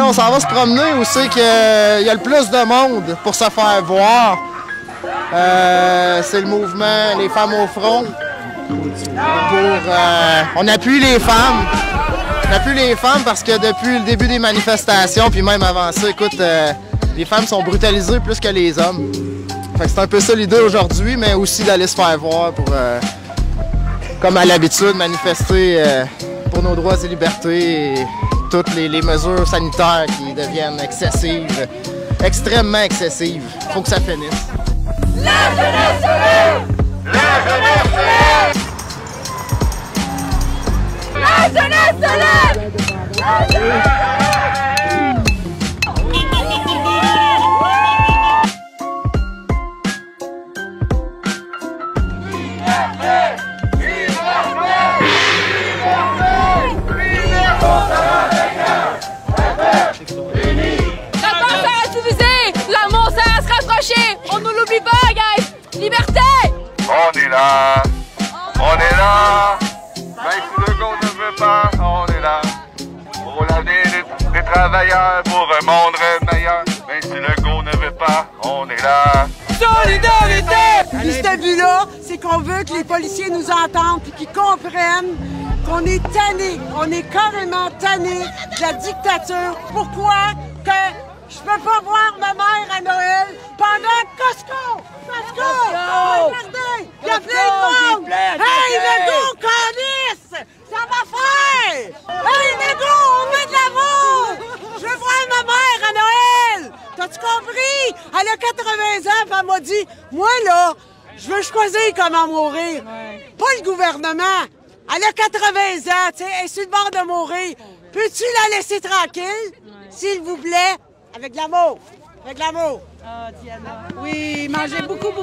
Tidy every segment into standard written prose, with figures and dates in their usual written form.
on s'en va se promener où c'est qu'il y a le plus de monde pour se faire voir. C'est le mouvement Les Femmes au front. On appuie les femmes. On appuie les femmes parce que depuis le début des manifestations, puis même avant ça, écoute, les femmes sont brutalisées plus que les hommes. Fait que c'est un peu ça l'idée aujourd'hui, mais aussi d'aller se faire voir pour, comme à l'habitude, manifester pour nos droits et libertés et toutes les mesures sanitaires qui deviennent excessives, extrêmement excessives. Faut que ça finisse. La jeunesse se lève! La jeunesse se lève! La jeunesse se lève! La jeunesse se lève! On ne l'oublie pas, guys! Liberté! On est là! On est là! Même si le gars ne veut pas, on est là! Pour l'avenir des travailleurs, pour un monde meilleur. Même si le gars ne veut pas, on est là! Solidarité! Puis ce but-là, c'est qu'on veut que les policiers nous entendent et qu'ils comprennent qu'on est tannés, on est carrément tannés de la dictature. Pourquoi que je peux pas voir ma mère à Noël pendant Costco! Costco! Regardez! Il y a plein de monde! Hey, Legault, calisse! Ça va faire! Hey, Legault, on met de l'amour! Je veux voir ma mère à Noël! T'as-tu compris? Elle a 80 ans, puis elle m'a dit, moi là, je veux choisir comment mourir. Pas le gouvernement. Elle a 80 ans, tu sais, elle est sur le bord de mourir. Peux-tu la laisser tranquille, s'il vous plaît? Avec de l'amour. Avec de l'amour. Ah, Diana. Oui, mangez beaucoup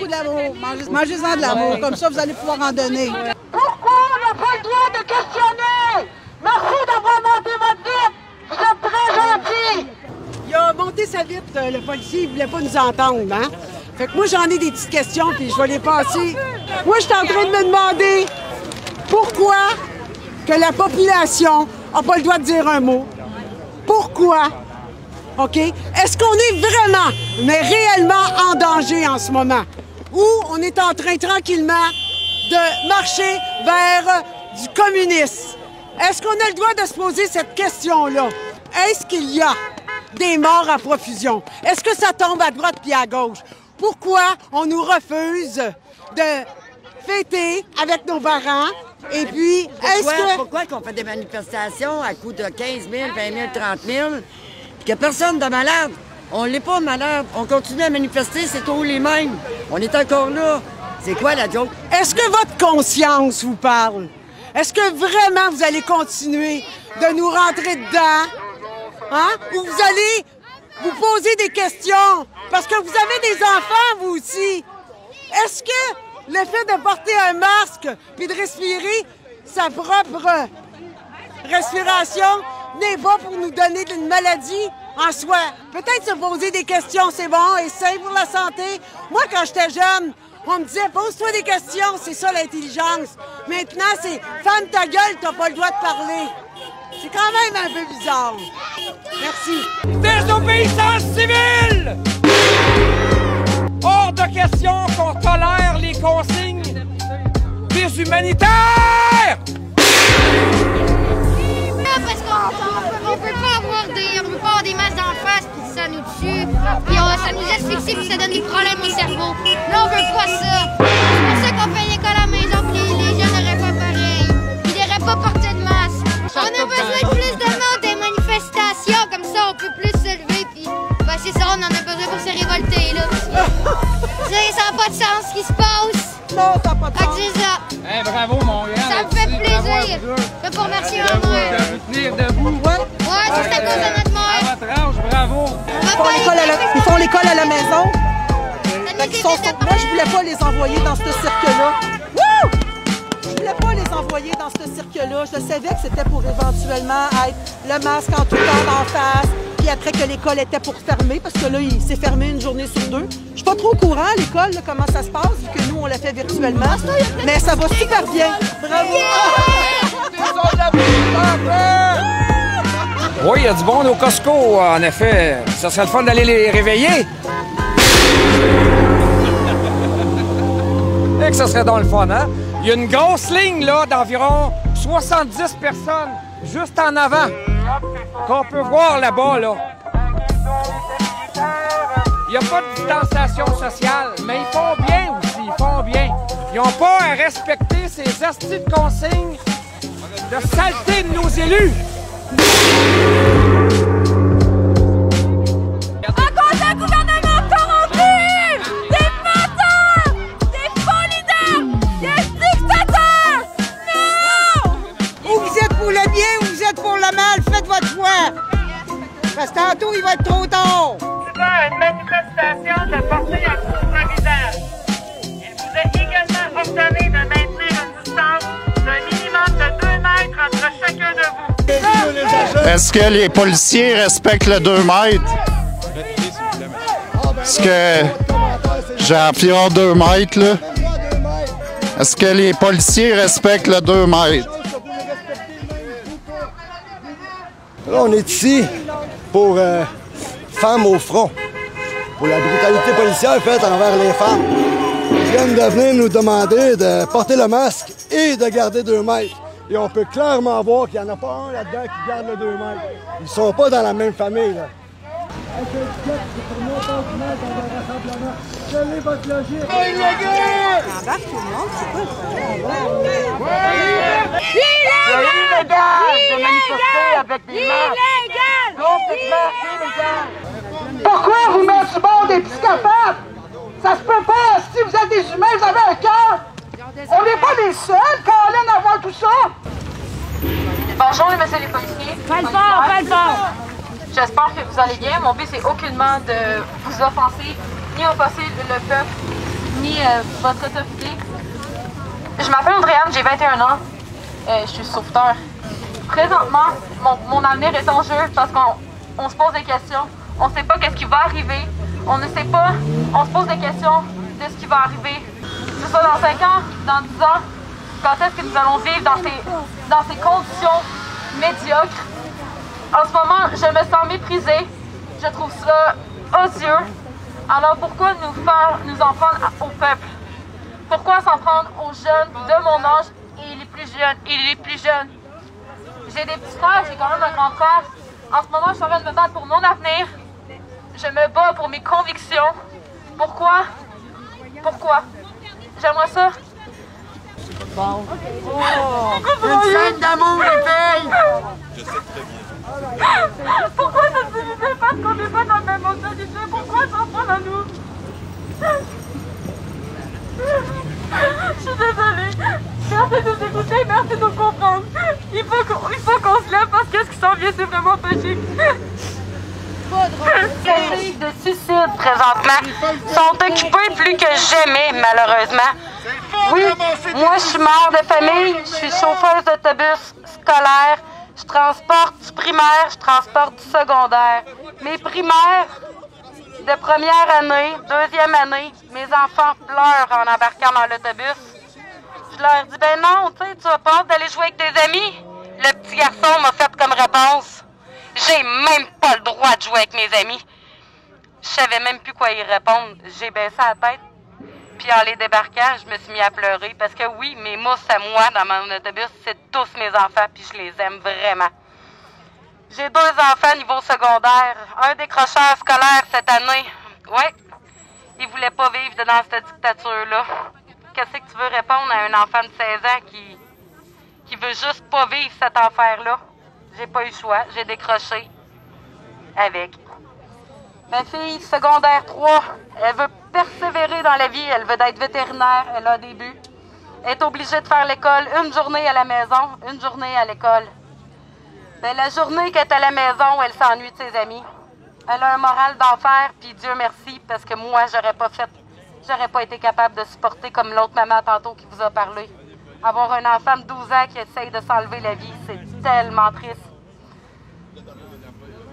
d'amour. Mangez-en de l'amour. Comme ça, vous allez pouvoir en donner. Pourquoi on n'a pas le droit de questionner? Merci d'avoir monté votre vitre. Vous êtes très gentil. Il a monté sa vitre, le policier, il voulait pas nous entendre, hein? Fait que moi, j'en ai des petites questions, puis je vais les passer. Moi, je suis en train de me demander pourquoi que la population n'a pas le droit de dire un mot. Pourquoi? OK? Est-ce qu'on est vraiment, mais réellement en danger en ce moment? Ou on est en train tranquillement de marcher vers du communisme? Est-ce qu'on a le droit de se poser cette question-là? Est-ce qu'il y a des morts à profusion? Est-ce que ça tombe à droite puis à gauche? Pourquoi on nous refuse de fêter avec nos parents? Et puis, Pourquoi qu'on fait des manifestations à coût de 15 000, 20 000, 30 000? Qu'il n'y a personne de malade. On n'est pas malade. On continue à manifester, c'est tous les mêmes. On est encore là. C'est quoi la joke? Est-ce que votre conscience vous parle? Est-ce que vraiment vous allez continuer de nous rentrer dedans? Hein? Ou vous allez vous poser des questions? Parce que vous avez des enfants, vous aussi. Est-ce que le fait de porter un masque puis de respirer sa propre respiration n'est pas pour nous donner une maladie en soi? Peut-être se poser des questions, c'est bon et sain pour la santé. Moi, quand j'étais jeune, on me disait, pose-toi des questions, c'est ça l'intelligence. Maintenant, c'est ferme ta gueule, t'as pas le droit de parler. C'est quand même un peu bizarre. Merci. Désobéissance civile! Hors de question qu'on tolère les consignes des humanitaires! Parce qu'on peut pas avoir des masques d'en face puis ça nous tue, puis ça nous asphyxie puis ça donne des problèmes au cerveau. Là, on veut pas ça. C'est pour ça qu'on fait l'école à la maison puis les jeunes n'auraient pas pareil. Ils n'auraient pas porté de masque. On a besoin de plus de monde des manifestations, comme ça on peut plus se lever puis c'est ça, on en a besoin pour se révolter là. Ça n'a pas de sens ce qui se passe. Non, ça n'a pas de sens. C'est ça. Hey, bravo mon gars. Ça me fait plaisir. Je peux remercier ma mère. Tenir debout. Ouais, c'est à cause de notre mère. À votre âge, bravo. Ils font l'école à la maison. Moi, je voulais pas les envoyer dans ce cirque-là. Je voulais pas les envoyer dans ce cirque-là. Je savais que c'était pour éventuellement être le masque en tout temps d'en face. Puis après que l'école était pour fermer, parce que là, il s'est fermé une journée sur 2. Je suis pas trop au courant à l'école, comment ça se passe, vu que nous, on l'a fait virtuellement. Mais ça va super bien. Bravo! Oui, il y a du bon au Costco, en effet. Ça serait le fun d'aller les réveiller. Et que ça serait dans le fun, hein? Il y a une grosse ligne, là, d'environ 70 personnes, juste en avant, qu'on peut voir là-bas, là. Il n'y a pas de distanciation sociale, mais ils font bien aussi, ils font bien. Ils n'ont pas à respecter ces astis de consignes de saleté de nos élus. À cause d'un gouvernement corrompu, des menteurs, des faux leaders, des dictateurs! Non! Ou vous êtes pour le bien ou vous êtes pour le mal, faites votre choix. Parce que tantôt, il va être trop tard. Une manifestation de portée à provisoire. Il vous est également ordonné de maintenir une distance d'un minimum de 2 mètres entre chacun de vous. Est-ce que les policiers respectent le 2 mètres? Est-ce que j'ai environ 2 mètres, là? Est-ce que les policiers respectent le 2 mètres? Là, on est ici pour Femmes au front, pour la brutalité policière faite envers les femmes. Ils viennent de venir nous demander de porter le masque et de garder 2 mètres. Et on peut clairement voir qu'il n'y en a pas un là-dedans qui garde le 2 mètres. Ils ne sont pas dans la même famille, là. Pourquoi vous mettez du bord des psychopathes? Ça se peut pas. Si vous êtes des humains, vous avez un cœur. On n'est pas les seuls, Colin, à voir tout ça. Bonjour, messieurs les policiers. Pas le fort, pas le fort. J'espère que vous allez bien. Mon but, c'est aucunement de vous offenser, ni offenser le peuple, ni votre autorité. Je m'appelle Audrey-Anne, j'ai 21 ans. Je suis sauveteur. Présentement, mon avenir est en jeu parce qu'on se pose des questions. On ne sait pas qu'est-ce qui va arriver. On ne sait pas. On se pose des questions de ce qui va arriver. Que ce soit dans 5 ans, dans 10 ans, quand est-ce que nous allons vivre dans ces conditions médiocres. En ce moment, je me sens méprisée. Je trouve ça odieux. Alors pourquoi nous en prendre au peuple? Pourquoi s'en prendre aux jeunes de mon âge et les plus jeunes? J'ai des petits frères, j'ai quand même un grand frère. En ce moment, je suis en train de me battre pour mon avenir. Je me bats pour mes convictions. Pourquoi? J'aimerais ça. Bon. Oh, une scène d'amour, les filles! Je sais très bien. Pourquoi ça se divisait parce qu'on n'est pas dans la même mentalité? Pourquoi s'en prendre à nous? Je suis désolée. Merci de nous écouter, merci de nous comprendre. Il faut qu'on se lève parce que ce qui s'en vient, c'est vraiment pas chic. Les de suicide présentement sont occupés plus que jamais, malheureusement. Oui, moi je suis mère de famille, je suis chauffeuse d'autobus scolaire, je transporte du primaire, je transporte du secondaire. Mes primaires de première année, deuxième année, mes enfants pleurent en embarquant dans l'autobus. Je leur dis, ben non, tu sais, tu vas pas d'aller jouer avec tes amis. Le petit garçon m'a fait comme réponse, j'ai même pas le droit de jouer avec mes amis. Je savais même plus quoi y répondre. J'ai baissé la tête. Puis en les débarquant, je me suis mis à pleurer. Parce que oui, mes mousses à moi dans mon autobus, c'est tous mes enfants. Puis je les aime vraiment. J'ai 2 enfants niveau secondaire. Un décrocheur scolaire cette année. Ouais. Il voulait pas vivre dans cette dictature-là. Qu'est-ce que tu veux répondre à un enfant de 16 ans qui veut juste pas vivre cet enfer-là? J'ai pas eu le choix. J'ai décroché avec. Ma fille, secondaire 3, elle veut persévérer dans la vie, elle veut être vétérinaire, elle a des buts. Elle est obligée de faire l'école, une journée à la maison, une journée à l'école. Ben, la journée qu'elle est à la maison, elle s'ennuie de ses amis. Elle a un moral d'enfer, puis Dieu merci, parce que moi, j'aurais pas été capable de supporter comme l'autre maman tantôt qui vous a parlé. Avoir un enfant de 12 ans qui essaye de s'enlever la vie, c'est tellement triste.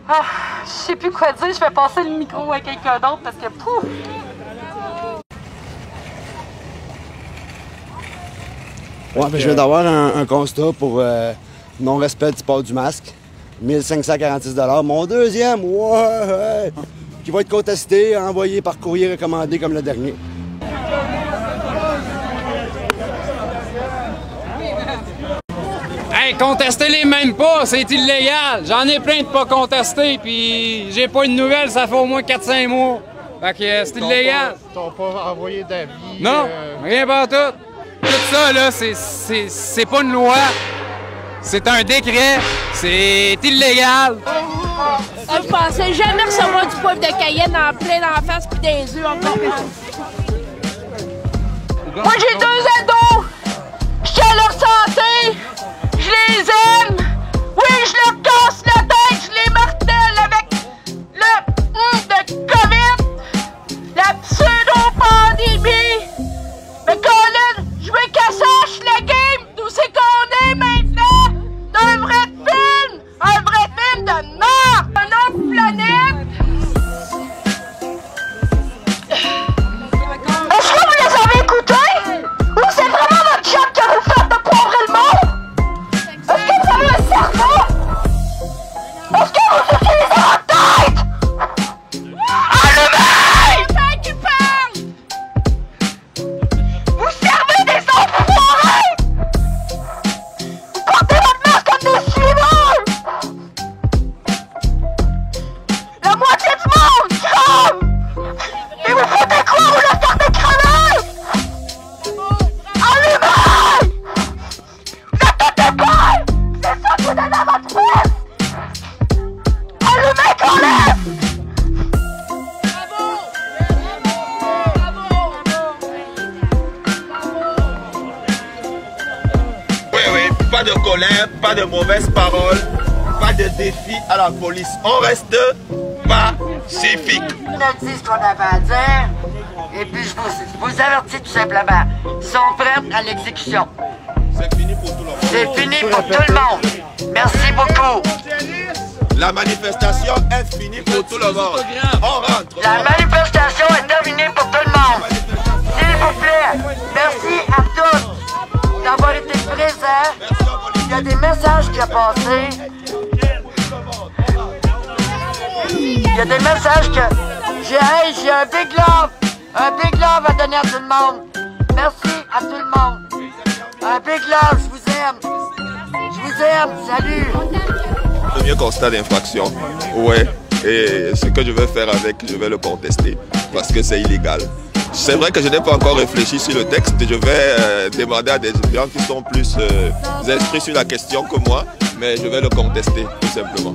Ah, je sais plus quoi dire, je vais passer le micro à quelqu'un d'autre parce que pouf! Ouais, ben, je viens d'avoir un constat pour non-respect du port du masque. 1546 $. Mon deuxième, ouais, qui va être contesté, envoyé par courrier recommandé comme le dernier. Hey, contestez-les même pas, c'est illégal. J'en ai plein de pas contestés, puis j'ai pas une nouvelle, ça fait au moins 4-5 mois. Fait que c'est illégal. T'as pas envoyé d'avis? Non, rien pas tout. Tout ça, là, c'est pas une loi. C'est un décret. C'est illégal. Je pensais jamais recevoir du poivre de Cayenne en plein en face puis des œufs encore plus. Moi, j'ai 2 ados. Je tiens à leur santé. Je les aime. Oui, je leur casse la tête. Je les martèle avec le de COVID. La pseudo-pandémie. Mais Colin, je veux qu'elle sache la game d'où c'est qu'on est maintenant. D'un vrai film. Un vrai film de mort. Une autre planète. Est-ce que vous les avez écoutés? Ou c'est vraiment votre job que vous faites de pauvrer le monde? Est-ce que vous avez un cerveau? Est-ce que vous utilisez votre tête? Allumez! C'est ça qui parle! Vous servez des enfoirés! Vous portez votre masque comme des suiveurs! La moitié du monde crame! Et vous faites quoi? Vous le gardez crever! Allumez! Vous êtes tous des balles! C'est ça que vous donnez à votre fils! Allumez qu'on laisse! Oui, pas de colère, pas de mauvaises paroles, pas de défi à la police. On reste pacifique. On a dit ce qu'on avait à dire, et puis je vous avertis tout simplement. Ils sont prêts à l'exécution. C'est fini pour tout le monde. C'est fini pour tout le monde. Merci beaucoup. La manifestation est finie pour tout le monde. On rentre. La manifestation est terminée pour tout le monde. S'il vous plaît, merci à tous d'avoir été présents. Il y a des messages qui ont passé. Il y a des messages que j'ai un big love. Un big love à donner à tout le monde. Merci à tout le monde. Un big love, je vous aime. Je vous aime, salut. Premier constat d'infraction, ouais. Et ce que je vais faire avec, je vais le contester parce que c'est illégal. C'est vrai que je n'ai pas encore réfléchi sur le texte. Je vais demander à des étudiants qui sont plus inscrits sur la question que moi, mais je vais le contester tout simplement.